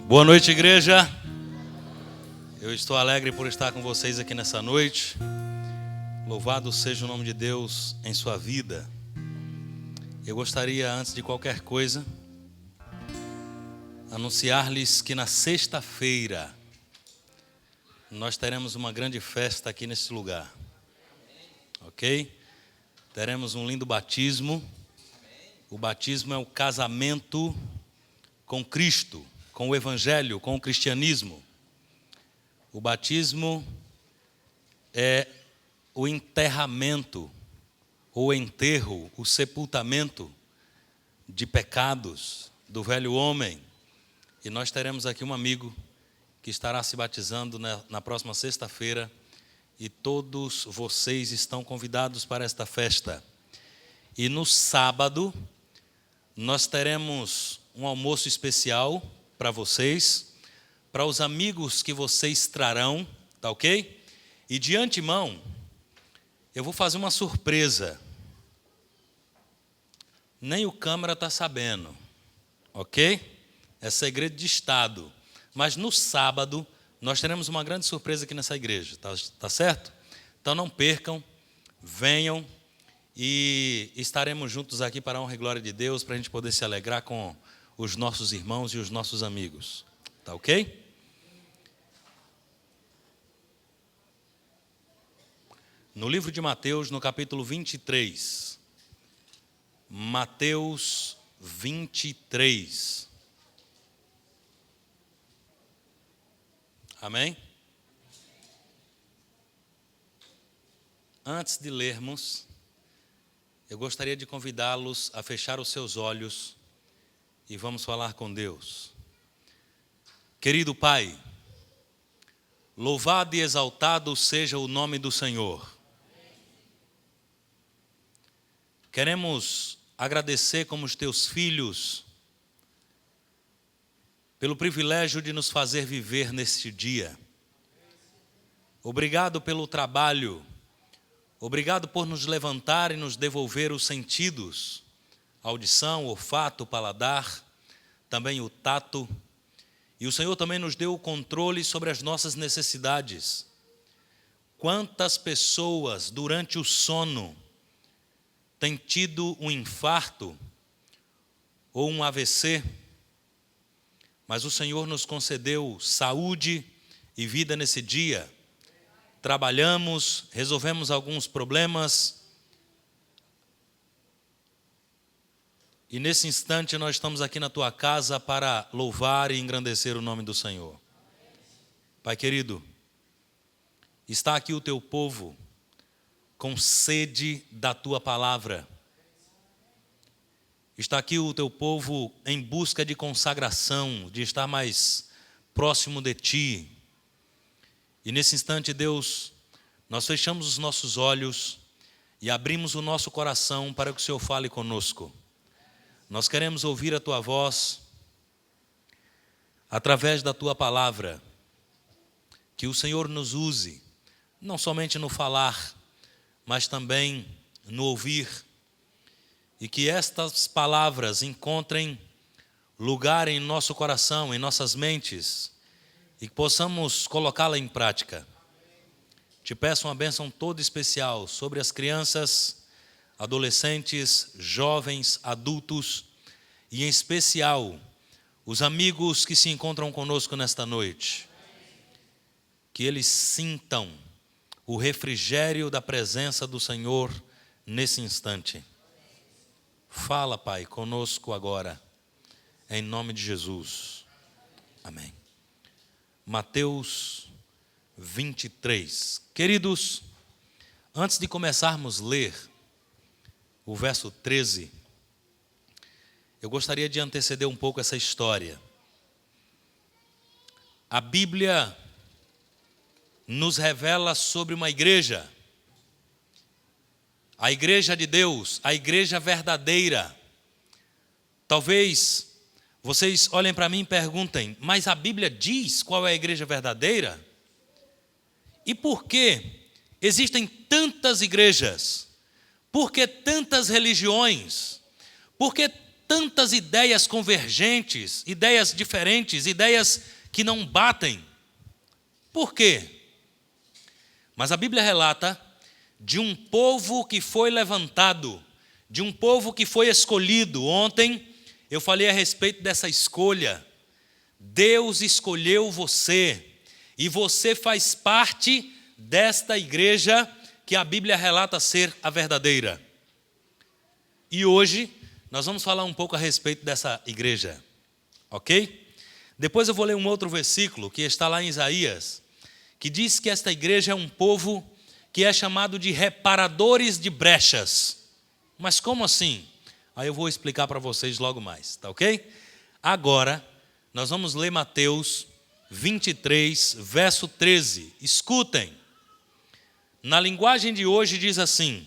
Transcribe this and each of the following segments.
Boa noite, igreja. Eu estou alegre por estar com vocês aqui nessa noite. Louvado seja o nome de Deus em sua vida. Eu gostaria, antes de qualquer coisa, anunciar-lhes que na sexta-feira nós teremos uma grande festa aqui nesse lugar. Ok? Teremos um lindo batismo. O batismo é o casamento com Cristo, com o Evangelho, com o cristianismo. O batismo é o enterramento, o enterro, o sepultamento de pecados do velho homem. E nós teremos aqui um amigo que estará se batizando na próxima sexta-feira. E todos vocês estão convidados para esta festa. E no sábado, nós teremos um almoço especial para vocês, para os amigos que vocês trarão, tá ok? E de antemão, eu vou fazer uma surpresa. Nem o câmera está sabendo, ok? É segredo de Estado. Mas no sábado, nós teremos uma grande surpresa aqui nessa igreja, tá certo? Então não percam, venham e estaremos juntos aqui para a honra e glória de Deus, para a gente poder se alegrar com os nossos irmãos e os nossos amigos. Tá ok? No livro de Mateus, no capítulo 23. Mateus 23. Amém? Antes de lermos, eu gostaria de convidá-los a fechar os seus olhos e vamos falar com Deus. Querido Pai, louvado e exaltado seja o nome do Senhor. Queremos agradecer como os teus filhos pelo privilégio de nos fazer viver neste dia. Obrigado pelo trabalho, obrigado por nos levantar e nos devolver os sentidos, audição, olfato, paladar, também o tato. E o Senhor também nos deu o controle sobre as nossas necessidades. Quantas pessoas durante o sono têm tido um infarto ou um AVC, mas o Senhor nos concedeu saúde e vida nesse dia. Trabalhamos, resolvemos alguns problemas. E nesse instante nós estamos aqui na tua casa para louvar e engrandecer o nome do Senhor. Pai querido, está aqui o teu povo com sede da tua palavra. Está aqui o teu povo em busca de consagração, de estar mais próximo de ti. E nesse instante, Deus, nós fechamos os nossos olhos e abrimos o nosso coração para que o Senhor fale conosco. Nós queremos ouvir a tua voz através da tua palavra. Que o Senhor nos use, não somente no falar, mas também no ouvir. E que estas palavras encontrem lugar em nosso coração, em nossas mentes, e que possamos colocá-la em prática. Te peço uma bênção toda especial sobre as crianças, adolescentes, jovens, adultos e, em especial, os amigos que se encontram conosco nesta noite. Que eles sintam o refrigério da presença do Senhor nesse instante. Fala, Pai, conosco agora, em nome de Jesus. Amém. Mateus 23. Queridos, antes de começarmos a ler o verso 13, eu gostaria de anteceder um pouco essa história. A Bíblia nos revela sobre uma igreja, a igreja de Deus, a igreja verdadeira. Talvez vocês olhem para mim e perguntem, mas a Bíblia diz qual é a igreja verdadeira? E por que existem tantas igrejas? Por que tantas religiões? Por que tantas ideias convergentes, ideias diferentes, ideias que não batem? Por quê? Mas a Bíblia relata de um povo que foi levantado, de um povo que foi escolhido. Ontem eu falei a respeito dessa escolha. Deus escolheu você e você faz parte desta igreja que a Bíblia relata ser a verdadeira. E hoje nós vamos falar um pouco a respeito dessa igreja, ok? Depois eu vou ler um outro versículo que está lá em Isaías, que diz que esta igreja é um povo que é chamado de reparadores de brechas. Mas como assim? Aí eu vou explicar para vocês logo mais, tá ok? Agora, nós vamos ler Mateus 23, verso 13. Escutem. Na linguagem de hoje diz assim: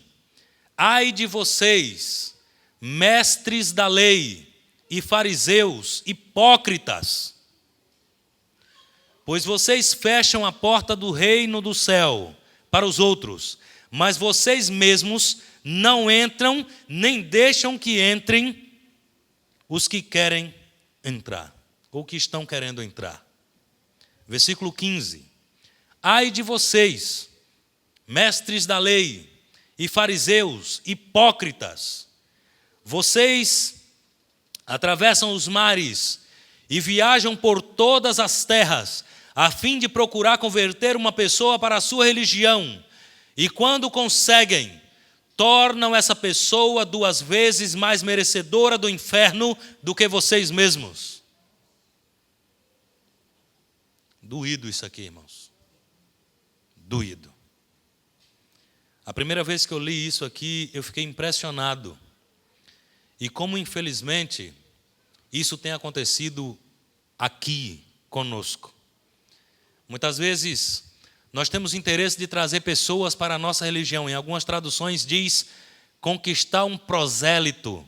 ai de vocês, mestres da lei e fariseus, hipócritas, pois vocês fecham a porta do reino do céu para os outros, mas vocês mesmos não entram, nem deixam que entrem os que querem entrar, ou que estão querendo entrar. Versículo 15. Ai de vocês, mestres da lei e fariseus, hipócritas, vocês atravessam os mares e viajam por todas as terras, a fim de procurar converter uma pessoa para a sua religião, e quando conseguem, tornam essa pessoa 2 vezes mais merecedora do inferno do que vocês mesmos. Doído isso aqui, irmãos. Doído. A primeira vez que eu li isso aqui, eu fiquei impressionado. E como, infelizmente, isso tem acontecido aqui conosco. Muitas vezes, nós temos interesse de trazer pessoas para a nossa religião. Em algumas traduções diz conquistar um prosélito.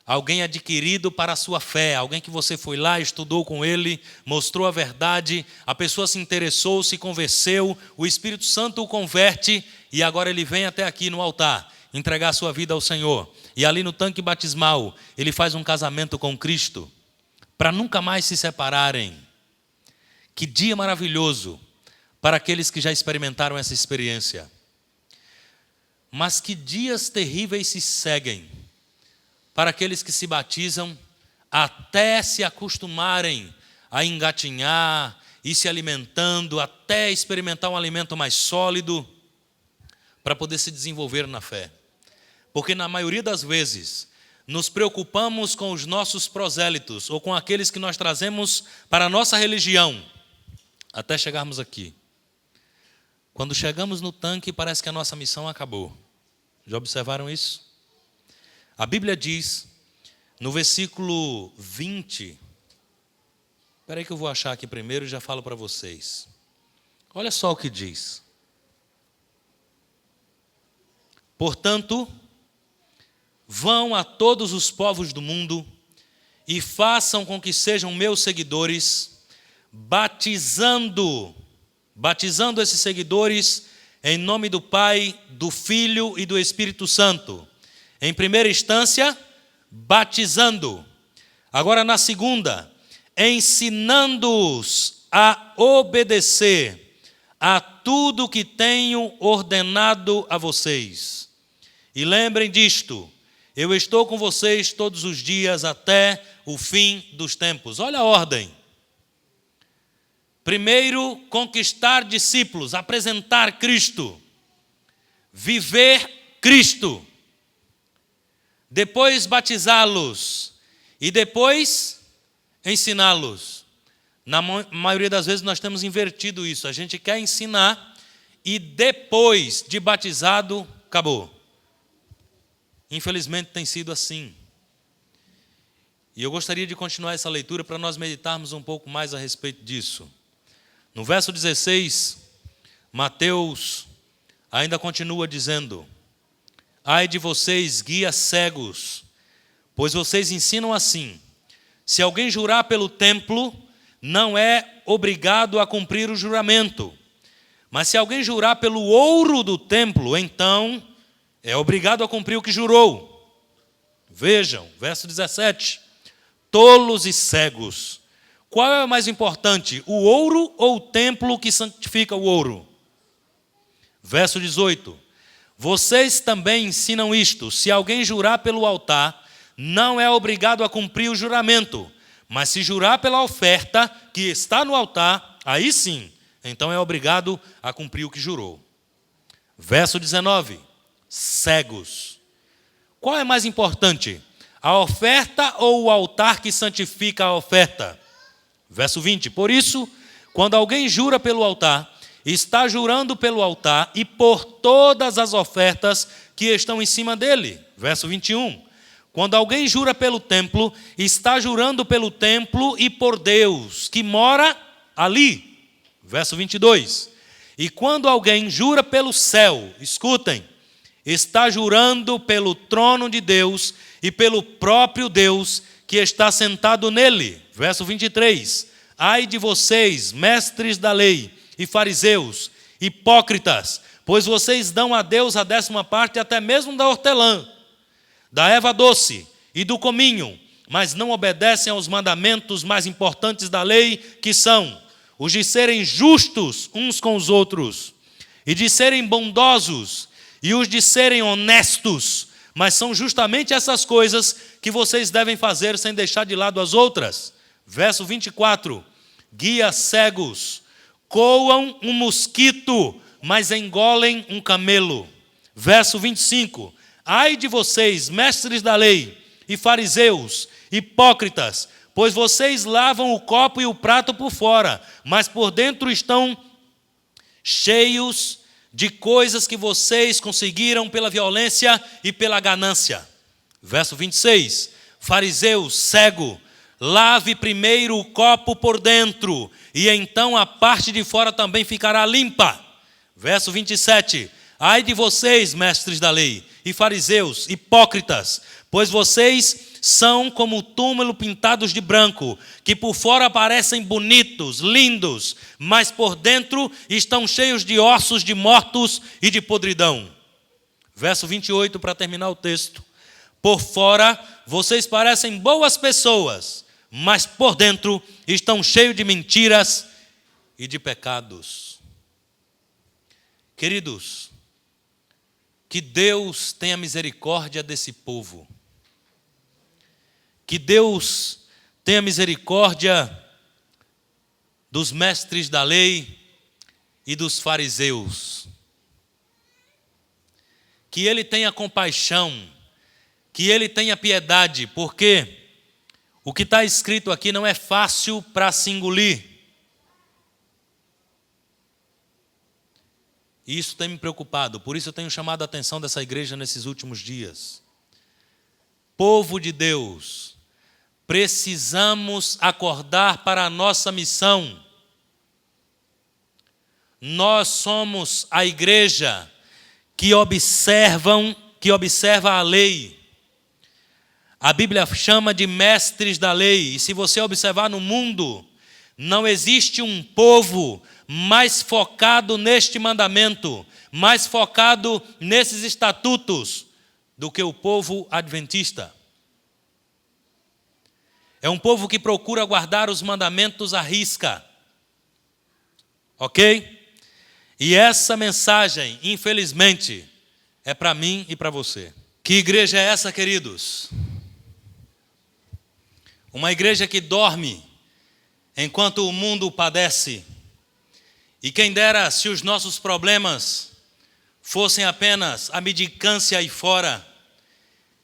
Alguém adquirido para a sua fé. Alguém que você foi lá, estudou com ele, mostrou a verdade, a pessoa se interessou, se converteu, o Espírito Santo o converte e agora ele vem até aqui no altar entregar a sua vida ao Senhor. E ali no tanque batismal, ele faz um casamento com Cristo para nunca mais se separarem. Que dia maravilhoso para aqueles que já experimentaram essa experiência. Mas que dias terríveis se seguem para aqueles que se batizam até se acostumarem a engatinhar, ir se alimentando, até experimentar um alimento mais sólido, para poder se desenvolver na fé. Porque na maioria das vezes, nos preocupamos com os nossos prosélitos, ou com aqueles que nós trazemos para a nossa religião, até chegarmos aqui. Quando chegamos no tanque, parece que a nossa missão acabou. Já observaram isso? A Bíblia diz, no versículo 20, espera aí que eu vou achar aqui primeiro e já falo para vocês. Olha só o que diz. Portanto, vão a todos os povos do mundo e façam com que sejam meus seguidores, batizando esses seguidores em nome do Pai, do Filho e do Espírito Santo. Em primeira instância, batizando. Agora na segunda, ensinando-os a obedecer a tudo que tenho ordenado a vocês. E lembrem disto, eu estou com vocês todos os dias até o fim dos tempos. Olha a ordem. Primeiro, conquistar discípulos, apresentar Cristo, viver Cristo. Depois batizá-los e depois ensiná-los. Na maioria das vezes nós temos invertido isso. A gente quer ensinar e depois de batizado, acabou. Infelizmente tem sido assim. E eu gostaria de continuar essa leitura para nós meditarmos um pouco mais a respeito disso. No verso 16, Mateus ainda continua dizendo: ai de vocês, guias cegos, pois vocês ensinam assim: se alguém jurar pelo templo, não é obrigado a cumprir o juramento. Mas se alguém jurar pelo ouro do templo, então é obrigado a cumprir o que jurou. Vejam, verso 17. Tolos e cegos. Qual é o mais importante, o ouro ou o templo que santifica o ouro? Verso 18. Vocês também ensinam isto: se alguém jurar pelo altar, não é obrigado a cumprir o juramento, mas se jurar pela oferta que está no altar, aí sim, então é obrigado a cumprir o que jurou. Verso 19. Cegos. Qual é mais importante, a oferta ou o altar que santifica a oferta? Verso 20. Por isso, quando alguém jura pelo altar, está jurando pelo altar e por todas as ofertas que estão em cima dele. Verso 21. Quando alguém jura pelo templo, está jurando pelo templo e por Deus, que mora ali. Verso 22. E quando alguém jura pelo céu, escutem, está jurando pelo trono de Deus e pelo próprio Deus que está sentado nele. Verso 23. Ai de vocês, mestres da lei e fariseus, hipócritas, pois vocês dão a Deus a 10ª parte até mesmo da hortelã, da erva doce e do cominho, mas não obedecem aos mandamentos mais importantes da lei, que são os de serem justos uns com os outros, e de serem bondosos, e os de serem honestos. Mas são justamente essas coisas que vocês devem fazer sem deixar de lado as outras. Verso 24. Guias cegos, coam um mosquito, mas engolem um camelo. Verso 25. Ai de vocês, mestres da lei e fariseus, hipócritas, pois vocês lavam o copo e o prato por fora, mas por dentro estão cheios de coisas que vocês conseguiram pela violência e pela ganância. Verso 26. Fariseu cego, lave primeiro o copo por dentro, e então a parte de fora também ficará limpa. Verso 27. Ai de vocês, mestres da lei e fariseus, hipócritas, pois vocês são como o túmulo pintados de branco, que por fora parecem bonitos, lindos, mas por dentro estão cheios de ossos de mortos e de podridão. Verso 28, para terminar o texto. Por fora vocês parecem boas pessoas, mas por dentro estão cheios de mentiras e de pecados. Queridos, que Deus tenha misericórdia desse povo. Que Deus tenha misericórdia dos mestres da lei e dos fariseus. Que Ele tenha compaixão, que Ele tenha piedade, porque o que está escrito aqui não é fácil para se engolir. E isso tem me preocupado, por isso eu tenho chamado a atenção dessa igreja nesses últimos dias. Povo de Deus, precisamos acordar para a nossa missão. Nós somos a igreja que observa a lei. A Bíblia chama de mestres da lei. E se você observar no mundo, não existe um povo mais focado neste mandamento, mais focado nesses estatutos, do que o povo adventista. É um povo que procura guardar os mandamentos à risca. Ok? E essa mensagem, infelizmente, é para mim e para você. Que igreja é essa, queridos? Uma igreja que dorme enquanto o mundo padece. E quem dera se os nossos problemas fossem apenas a mendicância aí fora.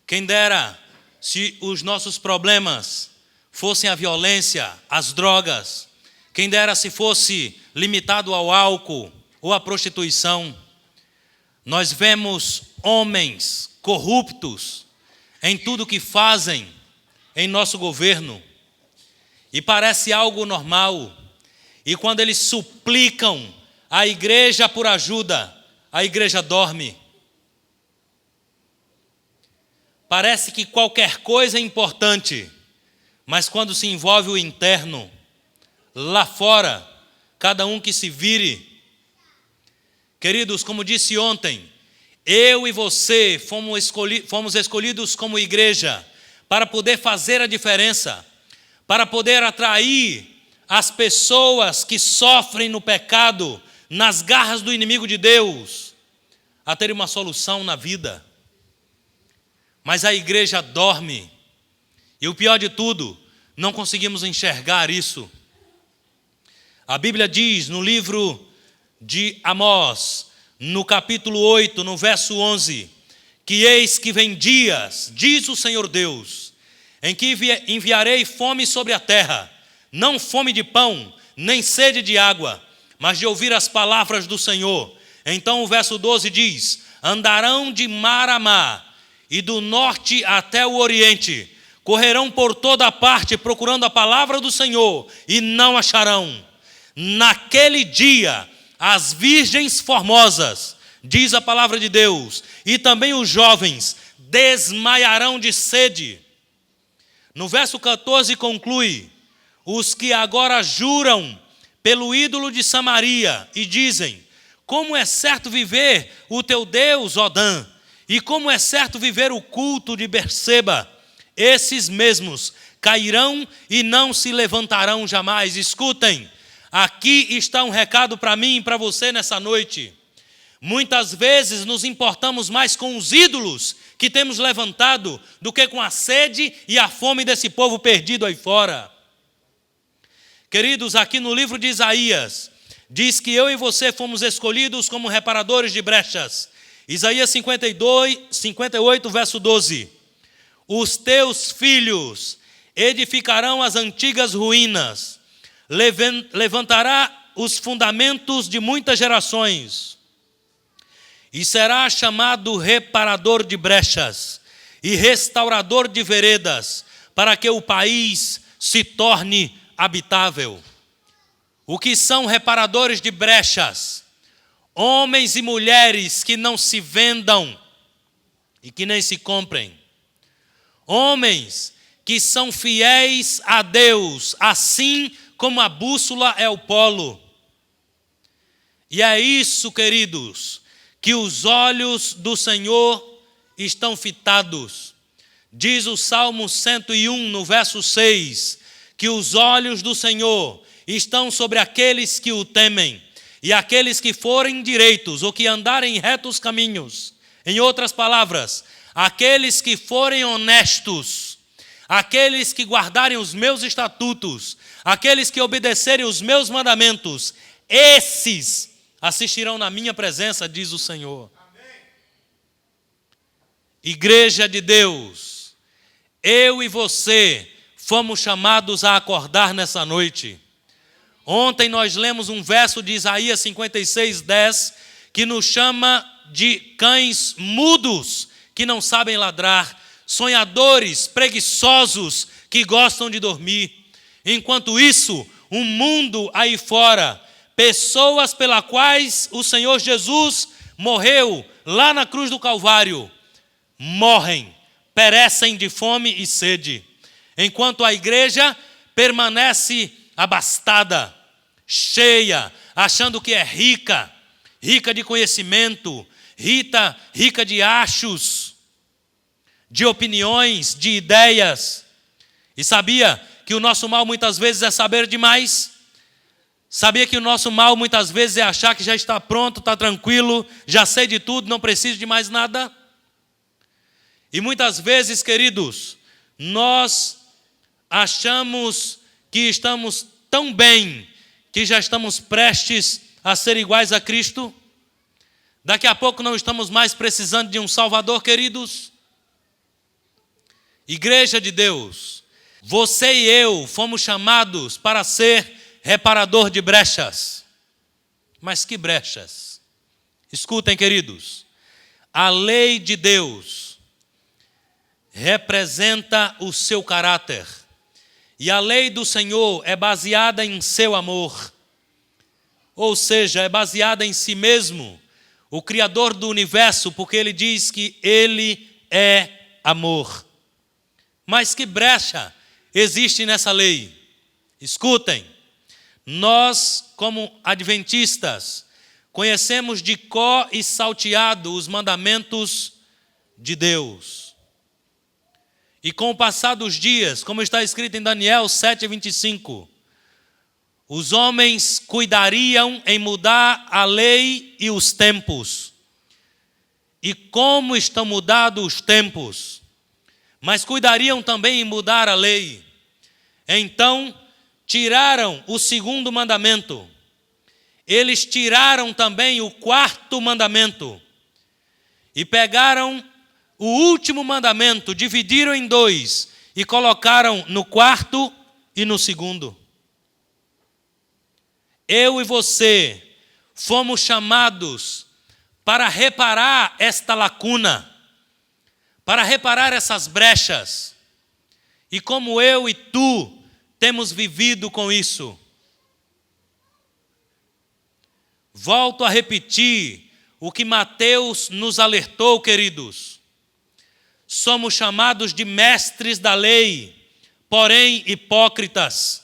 Quem dera se os nossos problemas fossem a violência, as drogas. Quem dera se fosse limitado ao álcool ou à prostituição. Nós vemos homens corruptos em tudo que fazem em nosso governo. E parece algo normal. E quando eles suplicam a igreja por ajuda, a igreja dorme. Parece que qualquer coisa é importante, mas quando se envolve o interno, lá fora, cada um que se vire. Queridos, como disse ontem, Eu e você fomos escolhidos como igreja para poder fazer a diferença, para poder atrair as pessoas que sofrem no pecado, nas garras do inimigo de Deus, a ter uma solução na vida. Mas a igreja dorme. E o pior de tudo, não conseguimos enxergar isso. A Bíblia diz no livro de Amós, no capítulo 8, no verso 11, que eis que vem dias, diz o Senhor Deus, em que enviarei fome sobre a terra, não fome de pão, nem sede de água, mas de ouvir as palavras do Senhor. Então o verso 12 diz: andarão de mar a mar, e do norte até o oriente, correrão por toda parte procurando a palavra do Senhor, e não acharão. Naquele dia, as virgens formosas, diz a palavra de Deus, e também os jovens, desmaiarão de sede. No verso 14 conclui: os que agora juram pelo ídolo de Samaria e dizem: como é certo viver o teu Deus, Odã, e como é certo viver o culto de Berseba, esses mesmos cairão e não se levantarão jamais. Escutem, aqui está um recado para mim e para você nessa noite. Muitas vezes nos importamos mais com os ídolos que temos levantado do que com a sede e a fome desse povo perdido aí fora. Queridos, aqui no livro de Isaías, diz que eu e você fomos escolhidos como reparadores de brechas. Isaías 58, verso 12. Os teus filhos edificarão as antigas ruínas, levantará os fundamentos de muitas gerações, e será chamado reparador de brechas e restaurador de veredas, para que o país se torne habitável. O que são reparadores de brechas? Homens e mulheres que não se vendam e que nem se comprem. Homens que são fiéis a Deus, assim como a bússola é o polo. E é isso, queridos, que os olhos do Senhor estão fitados. Diz o Salmo 101, no verso 6, que os olhos do Senhor estão sobre aqueles que o temem, e aqueles que forem direitos, ou que andarem em retos caminhos. Em outras palavras, aqueles que forem honestos, aqueles que guardarem os meus estatutos, aqueles que obedecerem os meus mandamentos, esses assistirão na minha presença, diz o Senhor. Amém. Igreja de Deus, eu e você fomos chamados a acordar nessa noite. Ontem nós lemos um verso de Isaías 56, 10, que nos chama de cães mudos, que não sabem ladrar, sonhadores, preguiçosos, que gostam de dormir. Enquanto isso, um mundo aí fora, pessoas pelas quais o Senhor Jesus morreu lá na cruz do Calvário, morrem, perecem de fome e sede. Enquanto a igreja permanece abastada, cheia, achando que é rica, rica de conhecimento, rica de achos, de opiniões, de ideias. E sabia que o nosso mal muitas vezes é saber demais? Sabia que o nosso mal muitas vezes é achar que já está pronto, está tranquilo, já sei de tudo, não preciso de mais nada? E muitas vezes, queridos, nós achamos que estamos tão bem, que já estamos prestes a ser iguais a Cristo. Daqui a pouco não estamos mais precisando de um Salvador, queridos. Igreja de Deus, você e eu fomos chamados para ser reparador de brechas. Mas que brechas? Escutem, queridos, a lei de Deus representa o seu caráter. E a lei do Senhor é baseada em seu amor. Ou seja, é baseada em si mesmo, o Criador do universo, porque ele diz que ele é amor. Mas que brecha existe nessa lei? Escutem, nós como adventistas, conhecemos de cor e salteado os mandamentos de Deus. E com o passar dos dias, como está escrito em Daniel 7:25, os homens cuidariam em mudar a lei e os tempos. E como estão mudados os tempos, mas cuidariam também em mudar a lei. Então, tiraram o segundo mandamento. Eles tiraram também o quarto mandamento. E pegaram o último mandamento, dividiram em dois e colocaram no quarto e no segundo. Eu e você fomos chamados para reparar esta lacuna, para reparar essas brechas. E como eu e tu temos vivido com isso? Volto a repetir o que Mateus nos alertou, queridos. Somos chamados de mestres da lei, porém hipócritas.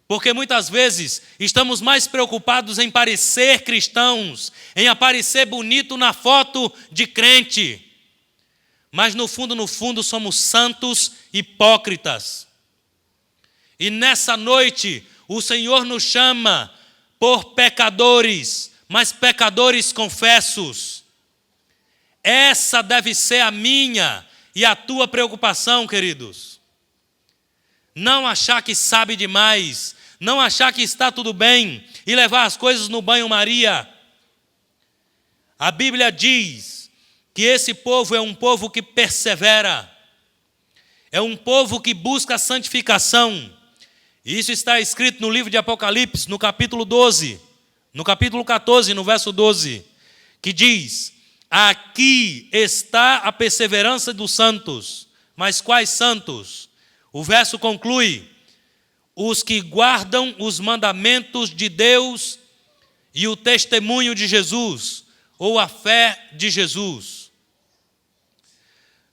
Porque muitas vezes estamos mais preocupados em parecer cristãos, em aparecer bonito na foto de crente. Mas no fundo, somos santos hipócritas. E nessa noite, o Senhor nos chama por pecadores, mas pecadores confessos. Essa deve ser a minha e a tua preocupação, queridos. Não achar que sabe demais, não achar que está tudo bem e levar as coisas no banho-maria. A Bíblia diz que esse povo é um povo que persevera, é um povo que busca a santificação. Isso está escrito no livro de Apocalipse, no capítulo 12, no capítulo 14, no verso 12, que diz: aqui está a perseverança dos santos. Mas quais santos? O verso conclui: os que guardam os mandamentos de Deus e o testemunho de Jesus, ou a fé de Jesus.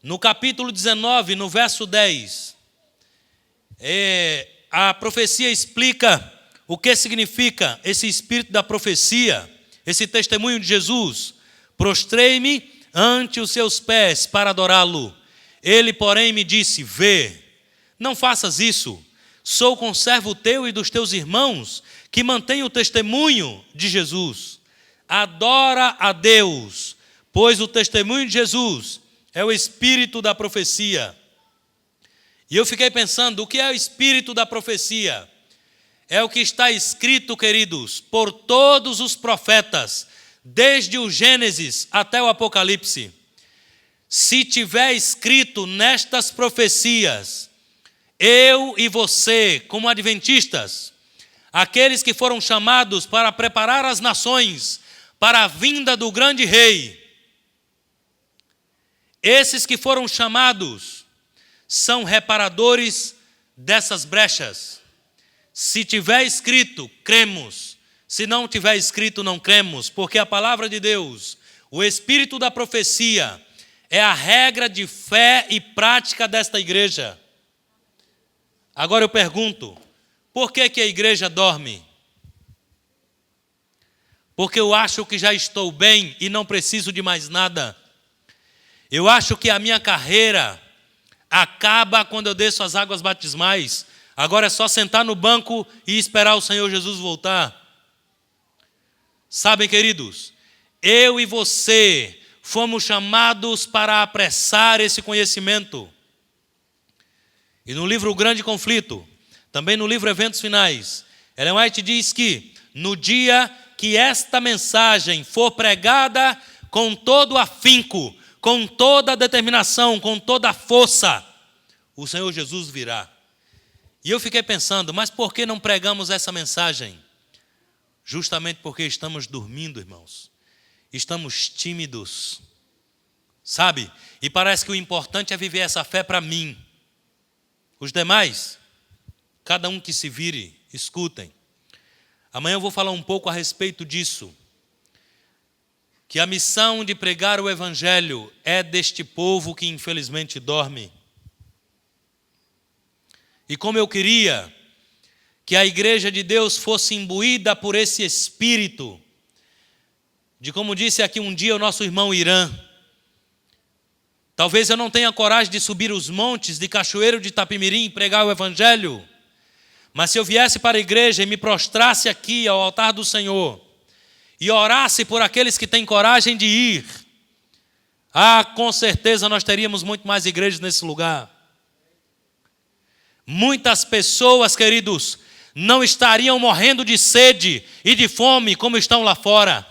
No capítulo 19, no verso 10, a profecia explica o que significa esse espírito da profecia, esse testemunho de Jesus. Prostrei-me ante os seus pés para adorá-lo. Ele, porém, me disse: vê, não faças isso. Sou conservo teu e dos teus irmãos, que mantêm o testemunho de Jesus. Adora a Deus, pois o testemunho de Jesus é o espírito da profecia. E eu fiquei pensando, o que é o espírito da profecia? É o que está escrito, queridos, por todos os profetas, desde o Gênesis até o Apocalipse. Se tiver escrito nestas profecias, eu e você, como adventistas, aqueles que foram chamados para preparar as nações para a vinda do grande rei, esses que foram chamados são reparadores dessas brechas. Se tiver escrito, cremos. Se não tiver escrito, não cremos, porque a palavra de Deus, o espírito da profecia, é a regra de fé e prática desta igreja. Agora eu pergunto, por que a igreja dorme? Porque eu acho que já estou bem e não preciso de mais nada. Eu acho que a minha carreira acaba quando eu desço as águas batismais. Agora é só sentar no banco e esperar o Senhor Jesus voltar. Sabem, queridos, eu e você fomos chamados para apressar esse conhecimento. E no livro O Grande Conflito, também no livro Eventos Finais, Ellen White diz que no dia que esta mensagem for pregada com todo afinco, com toda a determinação, com toda a força, o Senhor Jesus virá. E eu fiquei pensando, mas por que não pregamos essa mensagem? Justamente porque estamos dormindo, irmãos. Estamos tímidos, sabe? E parece que o importante é viver essa fé para mim. Os demais, cada um que se vire, escutem. Amanhã eu vou falar um pouco a respeito disso. Que a missão de pregar o Evangelho é deste povo que infelizmente dorme. E como eu queria que a igreja de Deus fosse imbuída por esse Espírito, de como disse aqui um dia o nosso irmão Irã. Talvez eu não tenha coragem de subir os montes de Cachoeiro de Itapemirim e pregar o evangelho, mas se eu viesse para a igreja e me prostrasse aqui ao altar do Senhor e orasse por aqueles que têm coragem de ir, com certeza nós teríamos muito mais igrejas nesse lugar. Muitas pessoas, queridos, não estariam morrendo de sede e de fome como estão lá fora.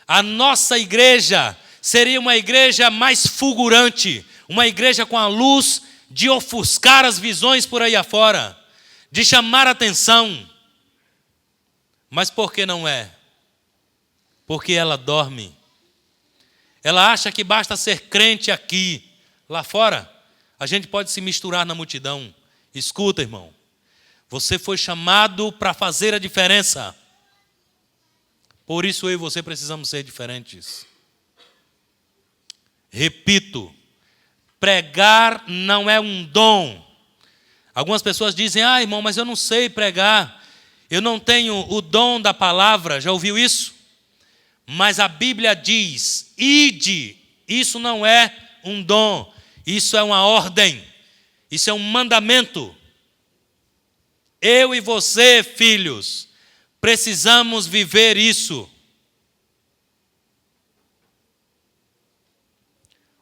A nossa igreja seria uma igreja mais fulgurante, uma igreja com a luz de ofuscar as visões por aí afora, de chamar atenção. Mas por que não é? Porque ela dorme. Ela acha que basta ser crente aqui. Lá fora, a gente pode se misturar na multidão. Escuta, irmão. Você foi chamado para fazer a diferença. Por isso eu e você precisamos ser diferentes. Repito, pregar não é um dom. Algumas pessoas dizem, irmão, mas eu não sei pregar. Eu não tenho o dom da palavra. Já ouviu isso? Mas a Bíblia diz, ide. Isso não é um dom. Isso é uma ordem. Isso é um mandamento. Eu e você, filhos, precisamos viver isso.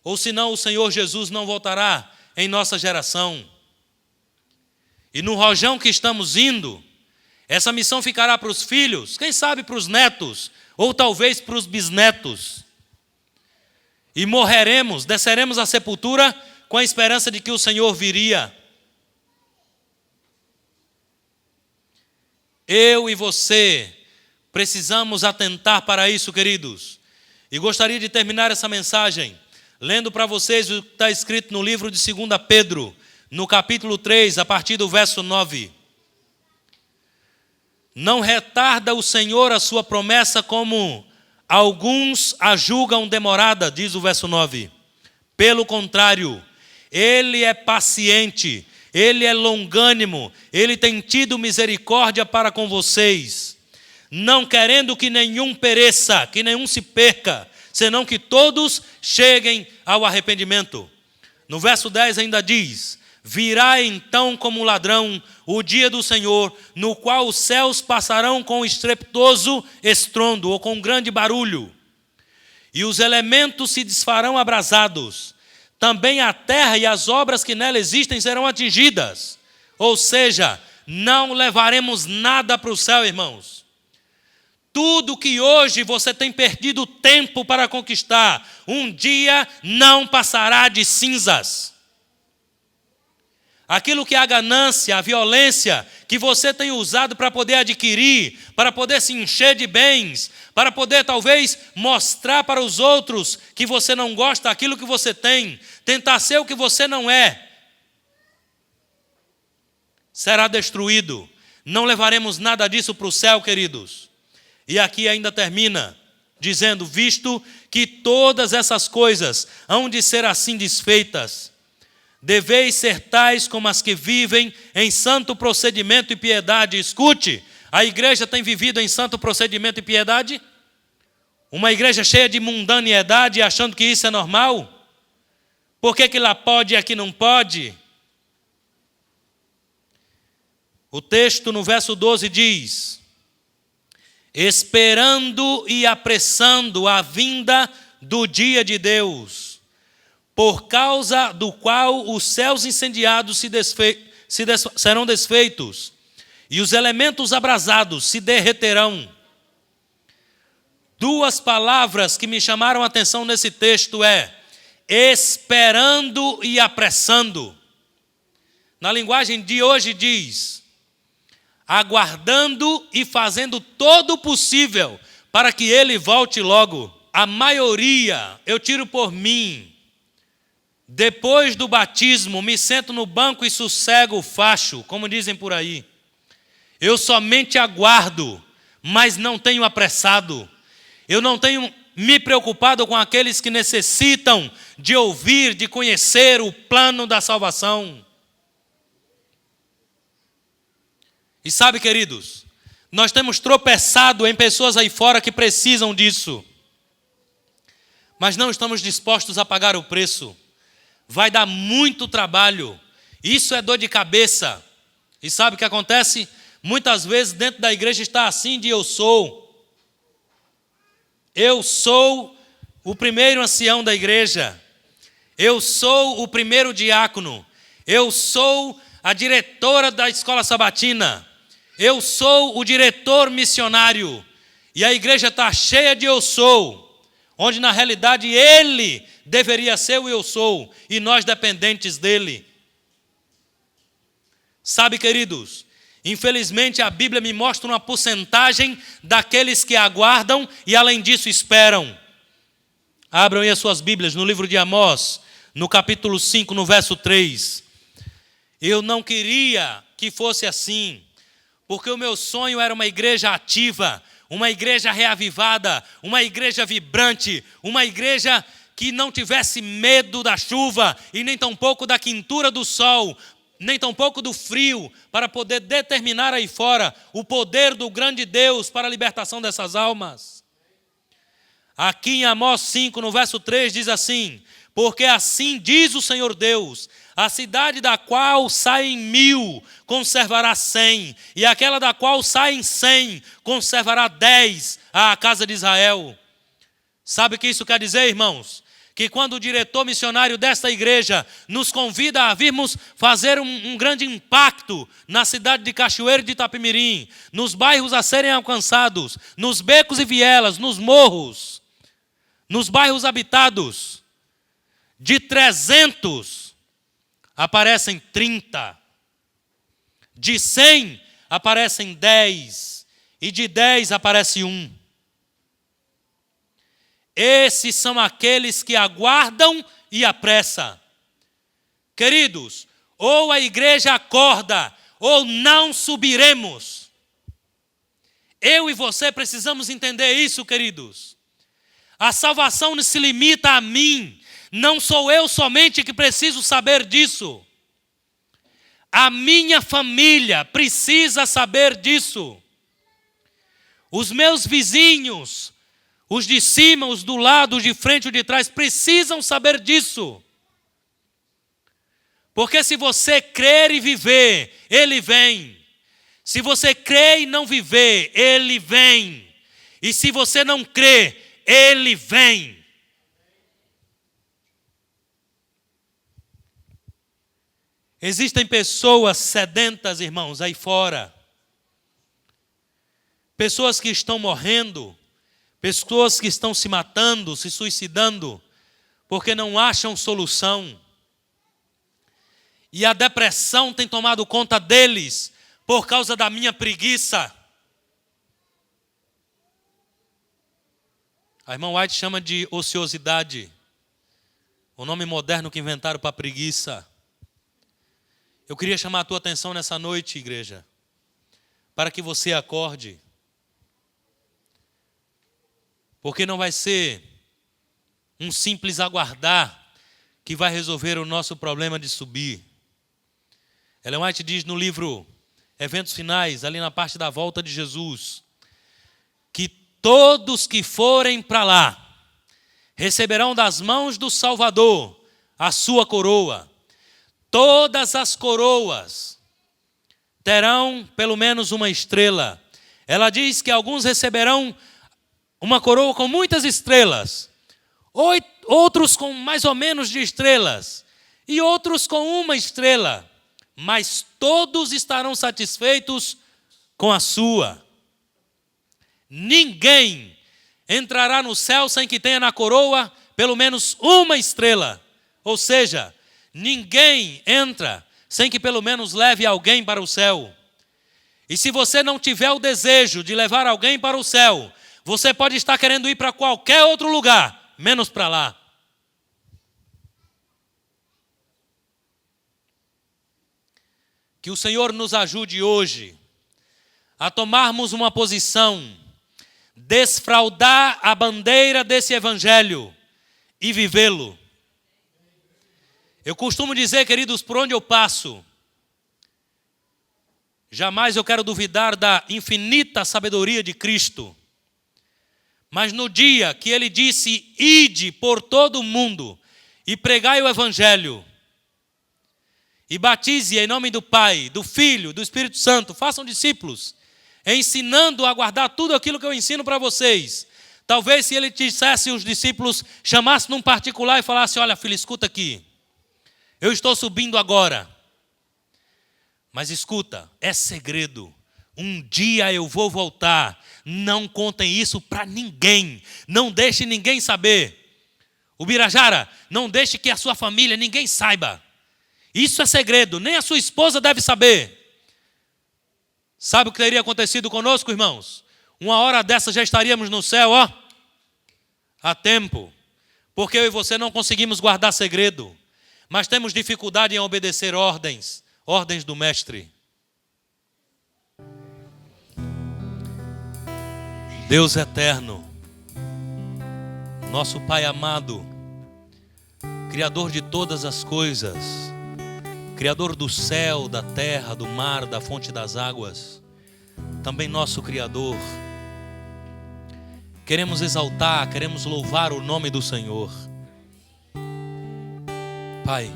Ou senão o Senhor Jesus não voltará em nossa geração. E no rojão que estamos indo, essa missão ficará para os filhos, quem sabe para os netos, ou talvez para os bisnetos. E morreremos, desceremos à sepultura com a esperança de que o Senhor viria. Eu e você precisamos atentar para isso, queridos. E gostaria de terminar essa mensagem lendo para vocês o que está escrito no livro de 2 Pedro, no capítulo 3, a partir do verso 9. Não retarda o Senhor a sua promessa, como alguns a julgam demorada, diz o verso 9. Pelo contrário, Ele é paciente, Ele é longânimo, Ele tem tido misericórdia para com vocês, não querendo que nenhum pereça, que nenhum se perca, senão que todos cheguem ao arrependimento. No verso 10 ainda diz, virá então como ladrão o dia do Senhor, no qual os céus passarão com estrepitoso estrondo, ou com grande barulho, e os elementos se desfarão abrasados. Também a terra e as obras que nela existem serão atingidas. Ou seja, não levaremos nada para o céu, irmãos. Tudo que hoje você tem perdido tempo para conquistar, um dia não passará de cinzas. Aquilo que é a ganância, a violência que você tem usado para poder adquirir, para poder se encher de bens, para poder talvez mostrar para os outros que você não gosta daquilo que você tem, tentar ser o que você não é, será destruído. Não levaremos nada disso para o céu, queridos. E aqui ainda termina dizendo, visto que todas essas coisas hão de ser assim desfeitas, deveis ser tais como as que vivem em santo procedimento e piedade. Escute, a igreja tem vivido em santo procedimento e piedade? Uma igreja cheia de mundanidade, achando que isso é normal? Por que lá pode e aqui não pode? O texto no verso 12 diz, esperando e apressando a vinda do dia de Deus, por causa do qual os céus incendiados serão desfeitos, e os elementos abrasados se derreterão. Duas palavras que me chamaram a atenção nesse texto é esperando e apressando. Na linguagem de hoje diz, aguardando e fazendo todo o possível para que ele volte logo. A maioria, eu tiro por mim, depois do batismo, me sento no banco e sossego o facho, como dizem por aí. Eu somente aguardo, mas não tenho apressado. Eu não tenho me preocupado com aqueles que necessitam de ouvir, de conhecer o plano da salvação. E sabe, queridos, Nós temos tropeçado em pessoas aí fora que precisam disso, mas não estamos dispostos a pagar o preço. Vai dar muito trabalho. Isso é dor de cabeça. E sabe o que acontece? Muitas vezes dentro da igreja está assim de eu sou. Eu sou o primeiro ancião da igreja. Eu sou o primeiro diácono. Eu sou a diretora da escola sabatina. Eu sou o diretor missionário. E a igreja está cheia de eu sou, onde na realidade ele deveria ser o eu sou e nós dependentes dele. Sabe, queridos, infelizmente a Bíblia me mostra uma porcentagem daqueles que aguardam e além disso esperam. Abram aí as suas Bíblias no livro de Amós, no capítulo 5, no verso 3. Eu não queria que fosse assim, porque o meu sonho era uma igreja ativa, uma igreja reavivada, uma igreja vibrante, uma igreja que não tivesse medo da chuva e nem tampouco da quintura do sol, nem tampouco do frio, para poder determinar aí fora o poder do grande Deus para a libertação dessas almas. Aqui em Amós 5, no verso 3, diz assim: porque assim diz o Senhor Deus, a cidade da qual saem 1000 conservará 100, e aquela da qual saem 100 conservará 10 à casa de Israel. Sabe o que isso quer dizer, irmãos? Que quando o diretor missionário desta igreja nos convida a virmos fazer um grande impacto na cidade de Cachoeiro de Itapemirim, nos bairros a serem alcançados, nos becos e vielas, nos morros, nos bairros habitados, de 300 aparecem 30, de 100 aparecem 10 e de 10 aparece 1. Esses são aqueles que aguardam e apressam. Queridos, ou a igreja acorda, ou não subiremos. Eu e você precisamos entender isso, queridos. A salvação não se limita a mim. Não sou eu somente que preciso saber disso. A minha família precisa saber disso. Os meus vizinhos, os de cima, os do lado, os de frente, os de trás, precisam saber disso. Porque se você crer e viver, ele vem. Se você crer e não viver, ele vem. E se você não crer, ele vem. Existem pessoas sedentas, irmãos, aí fora. Pessoas que estão morrendo. Pessoas que estão se matando, se suicidando, porque não acham solução. E a depressão tem tomado conta deles por causa da minha preguiça. A irmã White chama de ociosidade, o nome moderno que inventaram para preguiça. Eu queria chamar a tua atenção nessa noite, igreja, para que você acorde. Porque não vai ser um simples aguardar que vai resolver o nosso problema de subir. Ellen White diz no livro Eventos Finais, ali na parte da volta de Jesus, que todos que forem para lá receberão das mãos do Salvador a sua coroa. Todas as coroas terão pelo menos uma estrela. Ela diz que alguns receberão uma coroa com muitas estrelas, outros com mais ou menos de estrelas, e outros com uma estrela, mas todos estarão satisfeitos com a sua. Ninguém entrará no céu sem que tenha na coroa pelo menos uma estrela, ou seja, ninguém entra sem que pelo menos leve alguém para o céu. E se você não tiver o desejo de levar alguém para o céu, você pode estar querendo ir para qualquer outro lugar, menos para lá. Que o Senhor nos ajude hoje a tomarmos uma posição, desfraldar a bandeira desse evangelho e vivê-lo. Eu costumo dizer, queridos, por onde eu passo, Jamais eu quero duvidar da infinita sabedoria de Cristo. Mas no dia que ele disse, ide por todo o mundo e pregai o evangelho, e batize em nome do Pai, do Filho, do Espírito Santo, façam discípulos, ensinando a guardar tudo aquilo que eu ensino para vocês. Talvez se ele dissesse os discípulos, chamasse num particular e falasse, olha filho, escuta aqui, eu estou subindo agora, mas escuta, é segredo, um dia eu vou voltar, não contem isso para ninguém, não deixe ninguém saber. O Birajara, não deixe que a sua família, ninguém saiba. Isso é segredo, nem a sua esposa deve saber. Sabe o que teria acontecido conosco, irmãos? Uma hora dessa já estaríamos no céu, ó, há tempo. Porque eu e você não conseguimos guardar segredo, mas temos dificuldade em obedecer ordens do mestre. Deus eterno, nosso Pai amado, Criador de todas as coisas, Criador do céu, da terra, do mar, da fonte das águas, também nosso Criador, queremos exaltar, queremos louvar o nome do Senhor. Pai,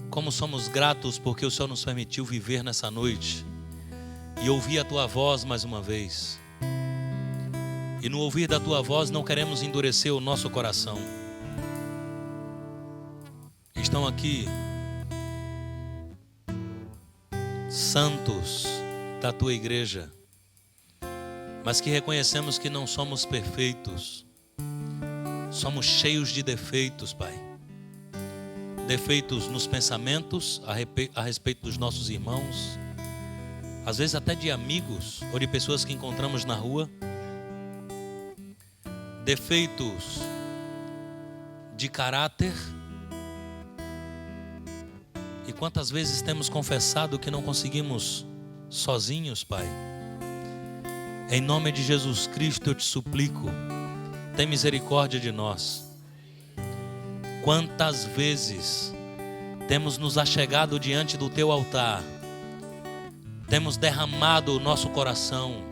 como somos gratos porque o Senhor nos permitiu viver nessa noite e ouvir a Tua voz mais uma vez. E no ouvir da Tua voz não queremos endurecer o nosso coração. Estão aqui santos da Tua igreja, mas que reconhecemos que não somos perfeitos. Somos cheios de defeitos, Pai. Defeitos nos pensamentos a respeito dos nossos irmãos, às vezes até de amigos ou de pessoas que encontramos na rua. Defeitos de caráter. E quantas vezes temos confessado que não conseguimos sozinhos, Pai? Em nome de Jesus Cristo eu te suplico, tem misericórdia de nós. Quantas vezes temos nos achegado diante do Teu altar, temos derramado o nosso coração,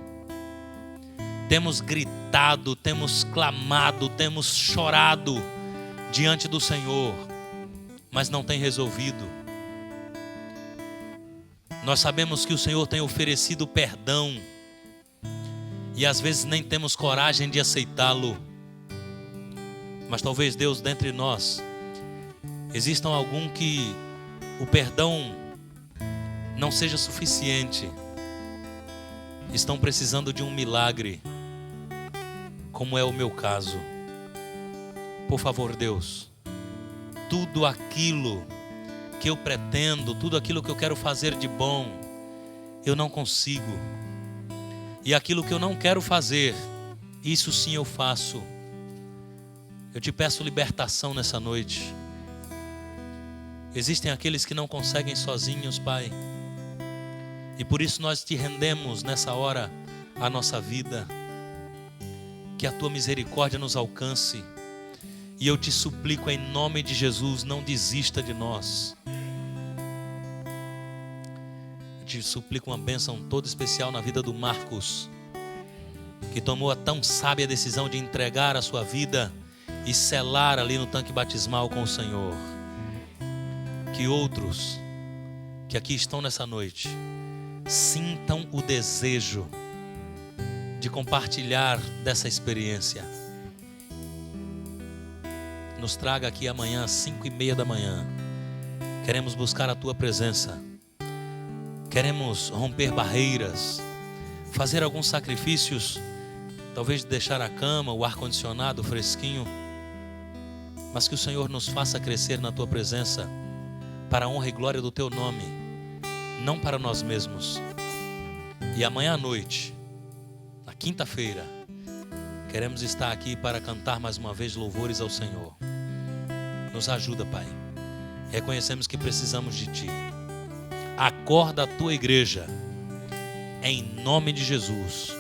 temos gritado, temos clamado, temos chorado diante do Senhor, mas não tem resolvido. Nós sabemos que o Senhor tem oferecido perdão e às vezes nem temos coragem de aceitá-lo. Mas talvez, Deus, dentre nós existam algum que o perdão não seja suficiente, estão precisando de um milagre, como é o meu caso. Por favor, Deus, tudo aquilo que eu pretendo, tudo aquilo que eu quero fazer de bom, eu não consigo. E aquilo que eu não quero fazer, isso sim eu faço. Eu te peço libertação nessa noite. Existem aqueles que não conseguem sozinhos, Pai. E por isso nós te rendemos nessa hora a nossa vida. Que a Tua misericórdia nos alcance. E eu te suplico em nome de Jesus, não desista de nós. Eu te suplico uma bênção toda especial na vida do Marcos, que tomou a tão sábia decisão de entregar a sua vida e selar ali no tanque batismal com o Senhor. Que outros que aqui estão nessa noite sintam o desejo de compartilhar dessa experiência. Nos traga aqui amanhã às 5:30 da manhã. Queremos buscar a Tua presença. Queremos romper barreiras, fazer alguns sacrifícios, talvez deixar a cama, o ar-condicionado fresquinho, mas que o Senhor nos faça crescer na Tua presença, para a honra e glória do Teu nome, não para nós mesmos. E amanhã à noite, na quinta-feira, queremos estar aqui para cantar mais uma vez louvores ao Senhor. Nos ajuda, Pai. Reconhecemos que precisamos de Ti. Acorda a Tua igreja, em nome de Jesus.